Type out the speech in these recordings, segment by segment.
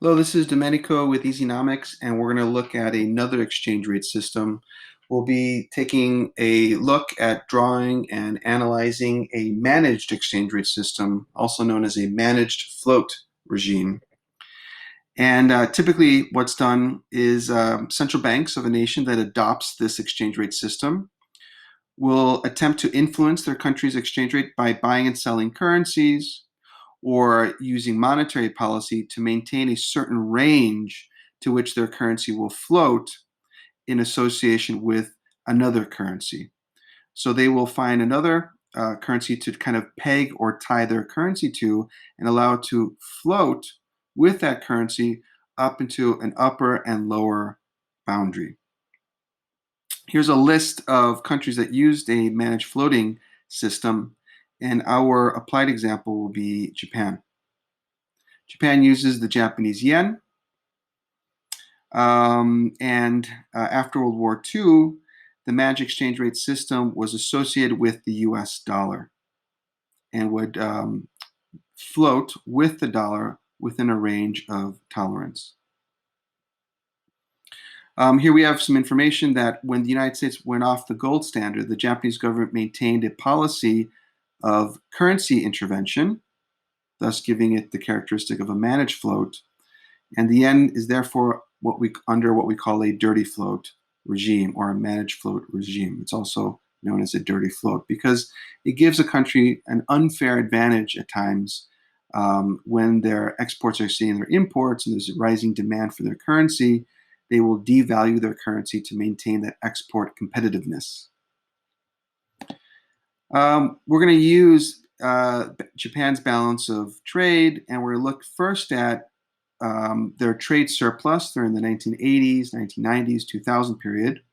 Hello, this is Domenico with Easynomics, and we're going to look at another exchange rate system. We'll be taking a look at drawing and analyzing a managed exchange rate system, also known as a managed float regime. And typically, what's done is central banks of a nation that adopts this exchange rate system will attempt to influence their country's exchange rate by buying and selling currencies, or using monetary policy to maintain a certain range to which their currency will float in association with another currency. So they will find another currency to kind of peg or tie their currency to and allow it to float with that currency up into an upper and lower boundary. Here's a list of countries that used a managed floating system, and our applied example will be Japan. Japan uses the Japanese yen, and after World War II, the managed exchange rate system was associated with the US dollar and would float with the dollar within a range of tolerance. Here we have some information that when the United States went off the gold standard, the Japanese government maintained a policy of currency intervention, thus giving it the characteristic of a managed float. And the yen is therefore under what we call a dirty float regime or a managed float regime. It's also known as a dirty float because it gives a country an unfair advantage at times when their exports are seeing their imports and there's a rising demand for their currency. They will devalue their currency to maintain that export competitiveness. We're going to use Japan's balance of trade, and we're going to look first at their trade surplus during the 1980s, 1990s, 2000 period.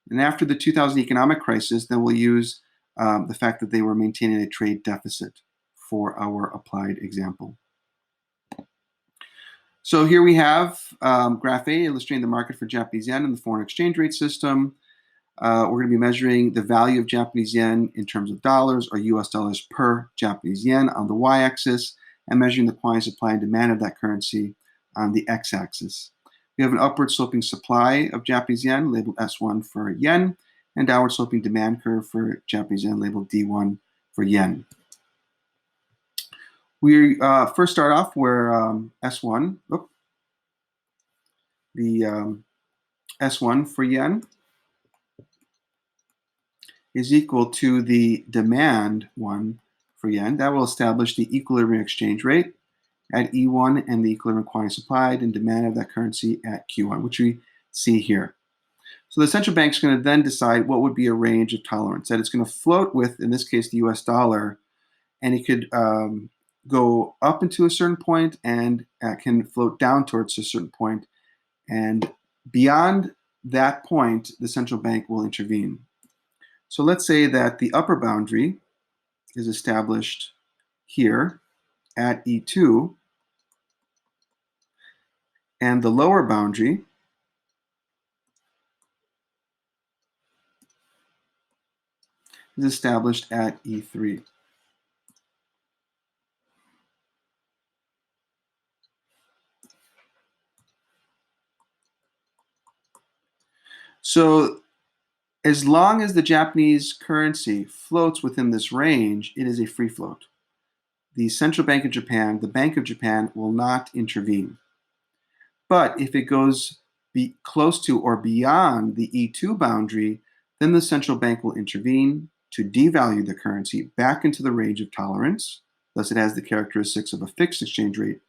And after the 2000 economic crisis, then we'll use the fact that they were maintaining a trade deficit for our applied example. So here we have graph A illustrating the market for Japanese yen in the foreign exchange rate system. We're going to be measuring the value of Japanese yen in terms of dollars or US dollars per Japanese yen on the y-axis, and measuring the quantity supply and demand of that currency on the x-axis. We have an upward sloping supply of Japanese yen labeled S1 for yen, and downward sloping demand curve for Japanese yen labeled D1 for yen. We first start off where S1, S1 for yen is equal to the demand one for yen. That will establish the equilibrium exchange rate at E1 and the equilibrium quantity supplied and demand of that currency at Q1, which we see here. So the central bank is going to then decide what would be a range of tolerance, that it's going to float with, in this case, the US dollar, and it could go up into a certain point and can float down towards a certain point. And beyond that point, the central bank will intervene. So let's say that the upper boundary is established here at E2, and the lower boundary is established at E3. So as long as the Japanese currency floats within this range, it is a free float. The Central Bank of Japan, the Bank of Japan, will not intervene. But if it goes close to or beyond the E2 boundary, then the central bank will intervene to devalue the currency back into the range of tolerance. Thus, it has the characteristics of a fixed exchange rate.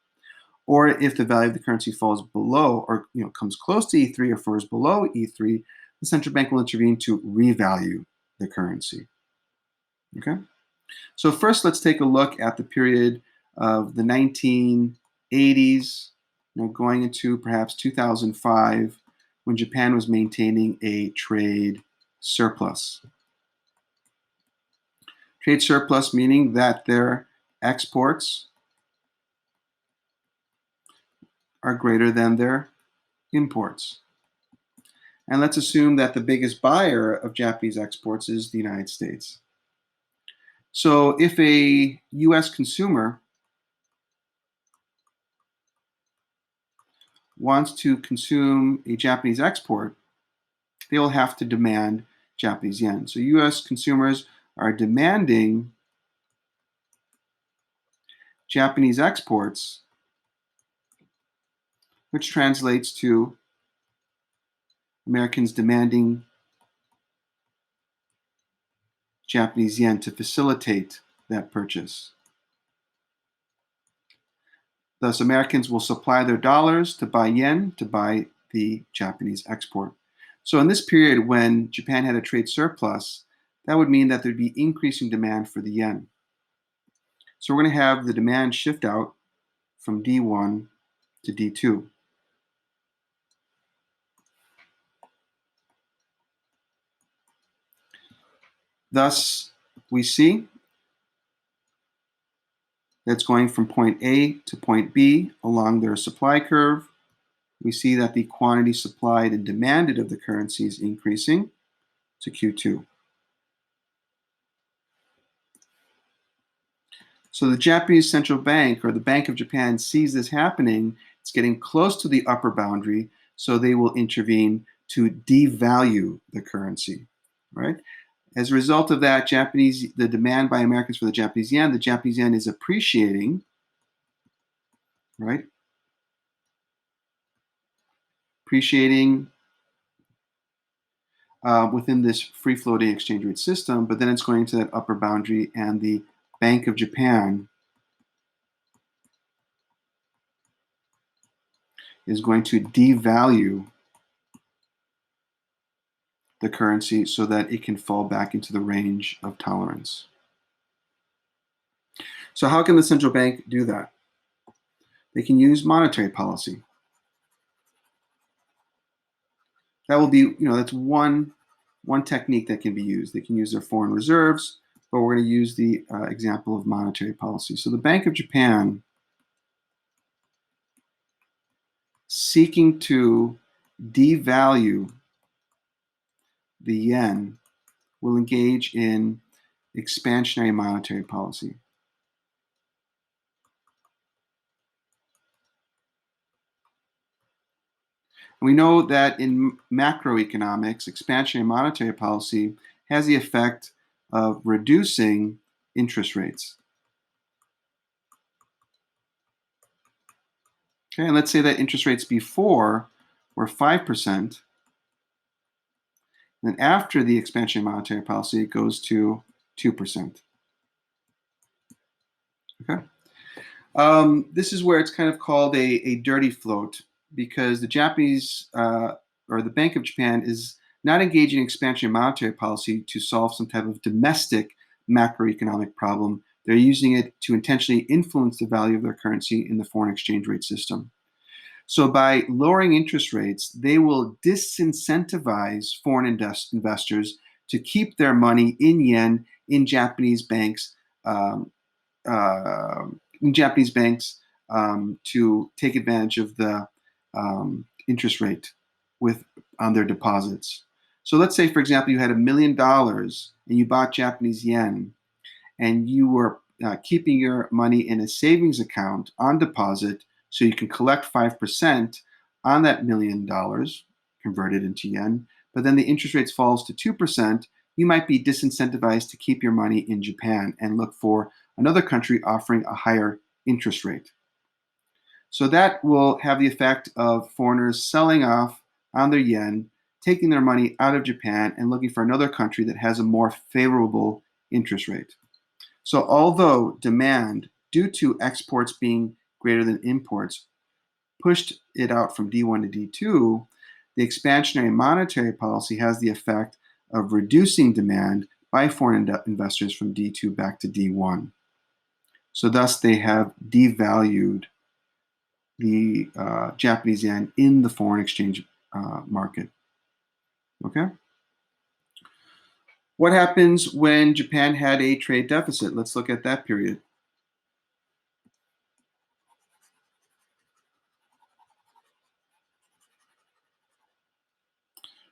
Or if the value of the currency falls below or comes close to E3 or falls below E3, the central bank will intervene to revalue the currency. Okay? So first, let's take a look at the period of the 1980s, going into perhaps 2005, when Japan was maintaining a trade surplus. Trade surplus meaning that their exports are greater than their imports. And let's assume that the biggest buyer of Japanese exports is the United States. So if a US consumer wants to consume a Japanese export, they will have to demand Japanese yen. So US consumers are demanding Japanese exports, which translates to Americans demanding Japanese yen to facilitate that purchase. Thus, Americans will supply their dollars to buy yen to buy the Japanese export. So in this period when Japan had a trade surplus, that would mean that there'd be increasing demand for the yen. So we're going to have the demand shift out from D1 to D2. Thus, we see that's going from point A to point B along their supply curve. We see that the quantity supplied and demanded of the currency is increasing to Q2. So the Japanese central bank, or the Bank of Japan, sees this happening. It's getting close to the upper boundary, so they will intervene to devalue the currency, right? As a result of that, the demand by Americans for the Japanese yen is appreciating, right? Appreciating within this free-floating exchange rate system, but then it's going to that upper boundary, and the Bank of Japan is going to devalue the currency so that it can fall back into the range of tolerance. So how can the central bank do that? They can use monetary policy. That will be, that's one technique that can be used. They can use their foreign reserves, but we're going to use the example of monetary policy. So the Bank of Japan, seeking to devalue the yen, will engage in expansionary monetary policy. We know that in macroeconomics, expansionary monetary policy has the effect of reducing interest rates. Okay, and let's say that interest rates before were 5%. Then after the expansionary monetary policy, it goes to 2%. Okay. This is where it's kind of called a dirty float, because the Japanese or the Bank of Japan is not engaging in expansionary monetary policy to solve some type of domestic macroeconomic problem. They're using it to intentionally influence the value of their currency in the foreign exchange rate system. So by lowering interest rates, they will disincentivize foreign investors to keep their money in yen in Japanese banks, to take advantage of the interest rate on their deposits. So let's say, for example, you had $1 million and you bought Japanese yen, and you were keeping your money in a savings account on deposit, so you can collect 5% on that $1 million converted into yen, but then the interest rate falls to 2%, you might be disincentivized to keep your money in Japan and look for another country offering a higher interest rate. So that will have the effect of foreigners selling off on their yen, taking their money out of Japan and looking for another country that has a more favorable interest rate. So although demand, due to exports being greater than imports, pushed it out from D1 to D2, the expansionary monetary policy has the effect of reducing demand by foreign investors from D2 back to D1. So thus they have devalued the Japanese yen in the foreign exchange market. Okay? What happens when Japan had a trade deficit? Let's look at that period.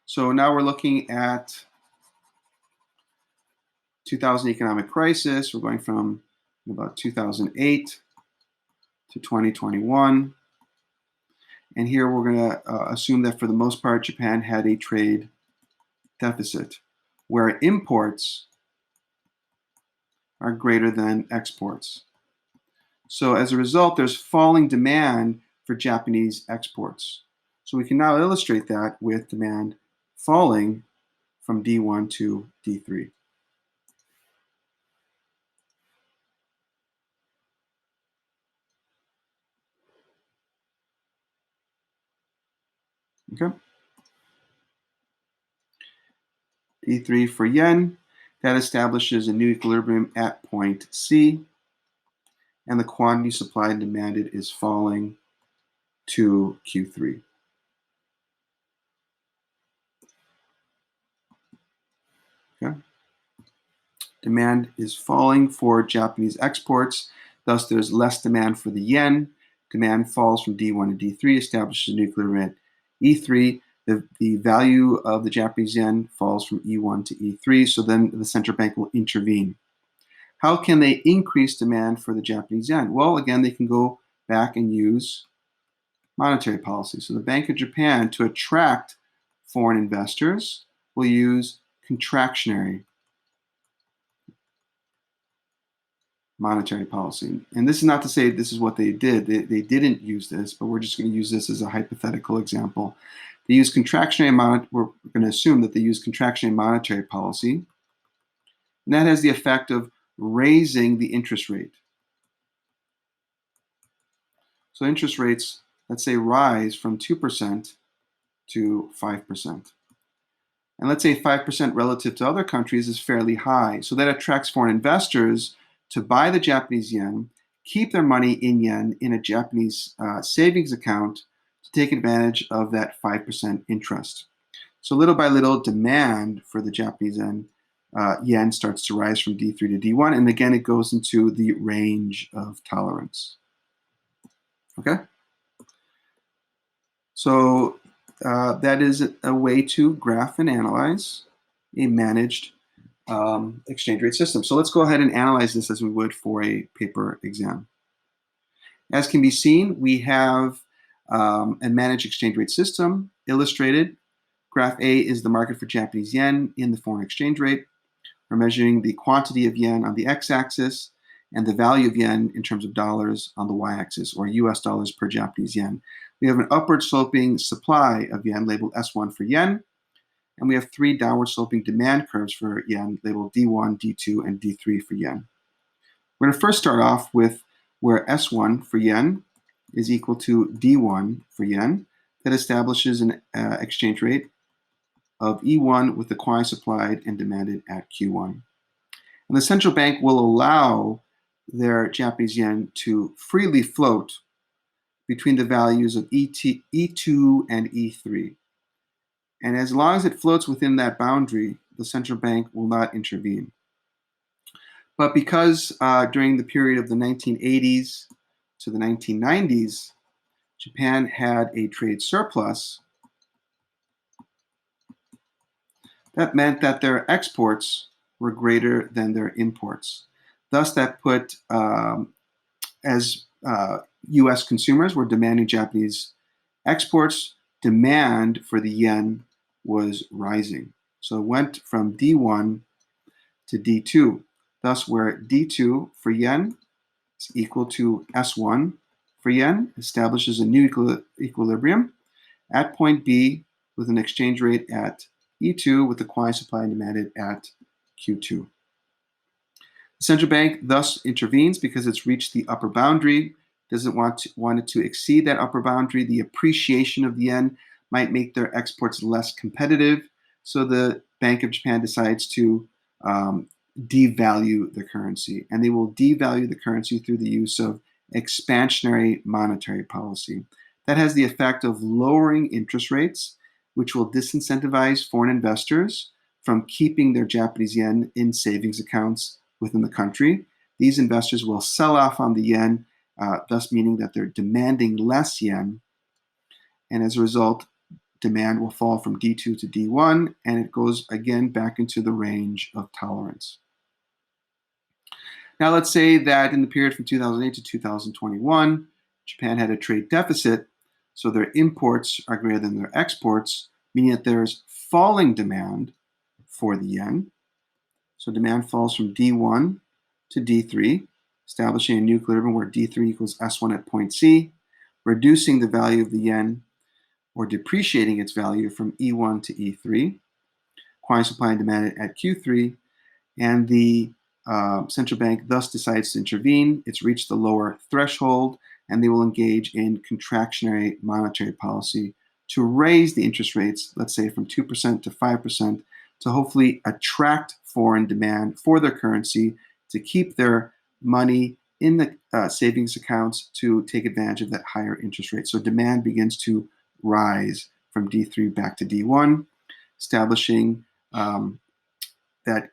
So now we're looking at 2000 economic crisis. We're going from about 2008 to 2021. And here we're going to assume that for the most part, Japan had a trade deficit, where imports are greater than exports. So as a result, there's falling demand for Japanese exports. So we can now illustrate that with demand falling from D1 to D3. Okay. D3 for yen, that establishes a new equilibrium at point C, and the quantity supplied and demanded is falling to Q3. Okay. Demand is falling for Japanese exports, thus there's less demand for the yen. Demand falls from D1 to D3, establishes a new equilibrium at E3. The value of the Japanese yen falls from E1 to E3, so then the central bank will intervene. How can they increase demand for the Japanese yen? Well, again, they can go back and use monetary policy. So the Bank of Japan, to attract foreign investors, will use contractionary monetary policy. And this is not to say this is what they did. They didn't use this, but we're just going to use this as a hypothetical example. They use contractionary we're going to assume that they use contractionary monetary policy. And that has the effect of raising the interest rate. So interest rates, let's say, rise from 2% to 5%. And let's say 5% relative to other countries is fairly high. So that attracts foreign investors to buy the Japanese yen, keep their money in yen in a Japanese savings account to take advantage of that 5% interest. So little by little, demand for the Japanese yen starts to rise from D3 to D1. And again, it goes into the range of tolerance. Okay? So that is a way to graph and analyze a managed exchange rate system. So let's go ahead and analyze this as we would for a paper exam. As can be seen, we have a managed exchange rate system illustrated. Graph A is the market for Japanese yen in the foreign exchange rate. We're measuring the quantity of yen on the x-axis and the value of yen in terms of dollars on the y-axis, or US dollars per Japanese yen. We have an upward sloping supply of yen labeled S1 for yen, and we have 3 downward sloping demand curves for yen labeled D1, D2, and D3 for yen. We're going to first start off with where S1 for yen is equal to D1 for yen. That establishes an exchange rate of E1 with the quantity supplied and demanded at Q1. And the central bank will allow their Japanese yen to freely float between the values of E2 and E3. And as long as it floats within that boundary, the central bank will not intervene. But because during the period of the 1980s to the 1990s, Japan had a trade surplus, that meant that their exports were greater than their imports. Thus, that put, as US consumers were demanding Japanese exports, demand for the yen was rising. So it went from D1 to D2. Thus, where D2 for yen is equal to S1 for yen, establishes a new equilibrium at point B with an exchange rate at E2 with the quantity supply and demanded at Q2. The central bank thus intervenes because it's reached the upper boundary, doesn't want it to exceed that upper boundary. The appreciation of the yen might make their exports less competitive, so the Bank of Japan decides to devalue the currency, and they will devalue the currency through the use of expansionary monetary policy. That has the effect of lowering interest rates, which will disincentivize foreign investors from keeping their Japanese yen in savings accounts within the country. These investors will sell off on the yen, thus meaning that they're demanding less yen. And as a result, demand will fall from D2 to D1, and it goes again back into the range of tolerance. Now, let's say that in the period from 2008 to 2021, Japan had a trade deficit. So their imports are greater than their exports, meaning that there's falling demand for the yen. So demand falls from D1 to D3, establishing a new equilibrium where D3 equals S1 at point C, reducing the value of the yen or depreciating its value from E1 to E3, quantity supply and demand at Q3, and the central bank thus decides to intervene. It's reached the lower threshold, and they will engage in contractionary monetary policy to raise the interest rates, let's say from 2% to 5%, to hopefully attract foreign demand for their currency, to keep their money in the savings accounts to take advantage of that higher interest rate. So demand begins to rise from D3 back to D1, establishing that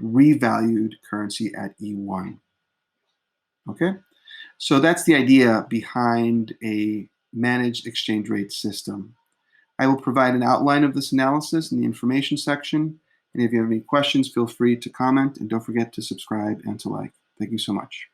revalued currency at E1. Okay, so that's the idea behind a managed exchange rate system. I will provide an outline of this analysis in the information section. And if you have any questions, feel free to comment, and don't forget to subscribe and to like. Thank you so much.